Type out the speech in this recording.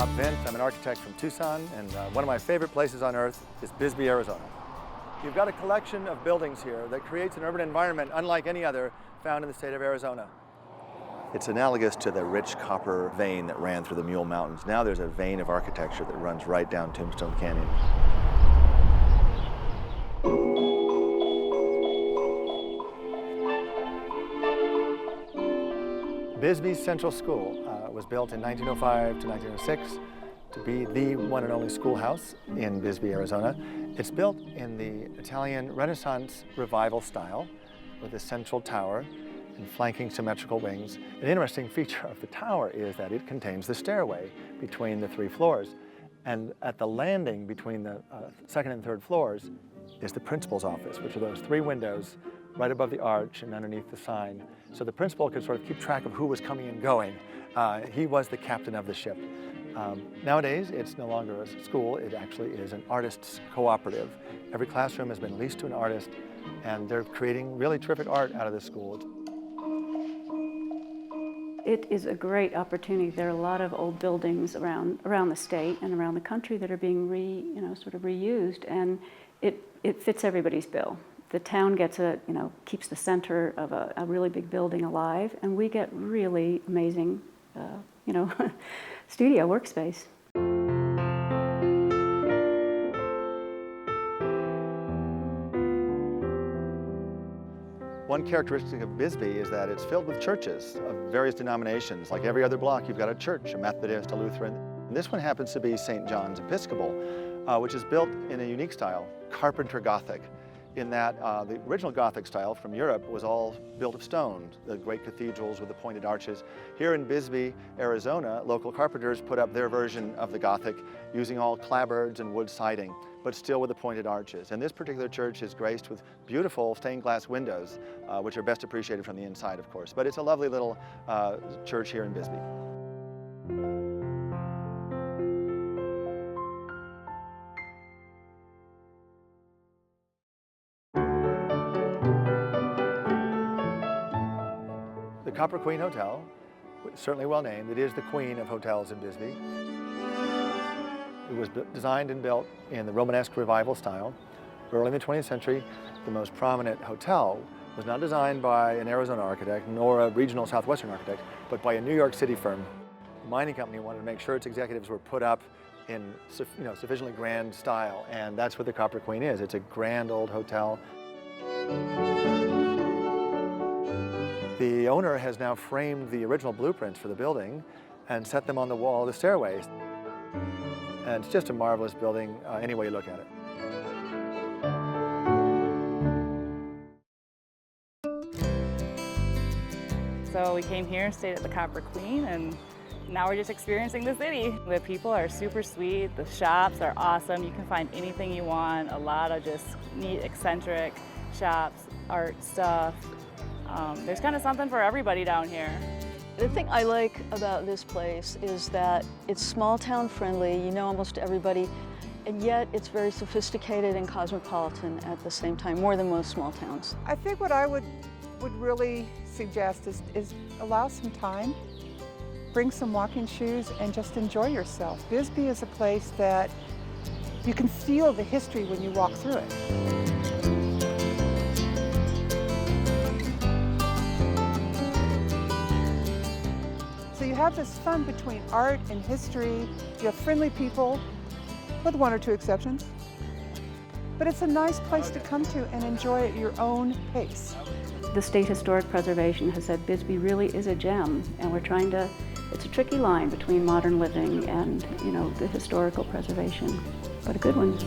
Bob Vint. I'm an architect from Tucson, and one of my favorite places on earth is Bisbee, Arizona. You've got a collection of buildings here that creates an urban environment unlike any other found in the state of Arizona. It's analogous to the rich copper vein that ran through the Mule Mountains. Now there's a vein of architecture that runs right down Tombstone Canyon. Bisbee Central School was built in 1905 to 1906 to be the one and only schoolhouse in Bisbee, Arizona. It's built in the Italian Renaissance Revival style with a central tower and flanking symmetrical wings. An interesting feature of the tower is that it contains the stairway between the 3 floors. And at the landing between the second and third floors is the principal's office, which are those 3 windows right above the arch and underneath the sign. So the principal could sort of keep track of who was coming and going. He was the captain of the ship. Nowadays, it's no longer a school, it actually is an artists' cooperative. Every classroom has been leased to an artist, and they're creating really terrific art out of this school. It is a great opportunity. There are a lot of old buildings around the state and around the country that are being sort of reused, and it fits everybody's bill. The town gets keeps the center of a really big building alive, and we get really amazing, studio workspace. One characteristic of Bisbee is that it's filled with churches of various denominations. Like every other block, you've got a church, a Methodist, a Lutheran. And this one happens to be St. John's Episcopal, which is built in a unique style, Carpenter Gothic, in that the original Gothic style from Europe was all built of stone, the great cathedrals with the pointed arches. Here in Bisbee, Arizona, local carpenters put up their version of the Gothic using all clapboards and wood siding, but still with the pointed arches. And this particular church is graced with beautiful stained glass windows, which are best appreciated from the inside, of course. But it's a lovely little church here in Bisbee. The Copper Queen Hotel, certainly well named, it is the queen of hotels in Bisbee. It was designed and built in the Romanesque Revival style. Early in the 20th century, the most prominent hotel was not designed by an Arizona architect nor a regional southwestern architect, but by a New York City firm. The mining company wanted to make sure its executives were put up in sufficiently grand style, and that's what the Copper Queen is. It's a grand old hotel. The owner has now framed the original blueprints for the building and set them on the wall of the stairways. And it's just a marvelous building any way you look at it. So we came here, stayed at the Copper Queen, and now we're just experiencing the city. The people are super sweet, the shops are awesome. You can find anything you want, a lot of just neat, eccentric shops, art stuff. There's kind of something for everybody down here. The thing I like about this place is that it's small town friendly, you know almost everybody, and yet it's very sophisticated and cosmopolitan at the same time, more than most small towns. I think what I would really suggest is allow some time, bring some walking shoes, and just enjoy yourself. Bisbee is a place that you can feel the history when you walk through it. So you have this fun between art and history. You have friendly people, with 1 or 2 exceptions. But it's a nice place to come to and enjoy at your own pace. The State Historic Preservation has said Bisbee really is a gem, and we're trying to, it's a tricky line between modern living and, the historical preservation, but a good one.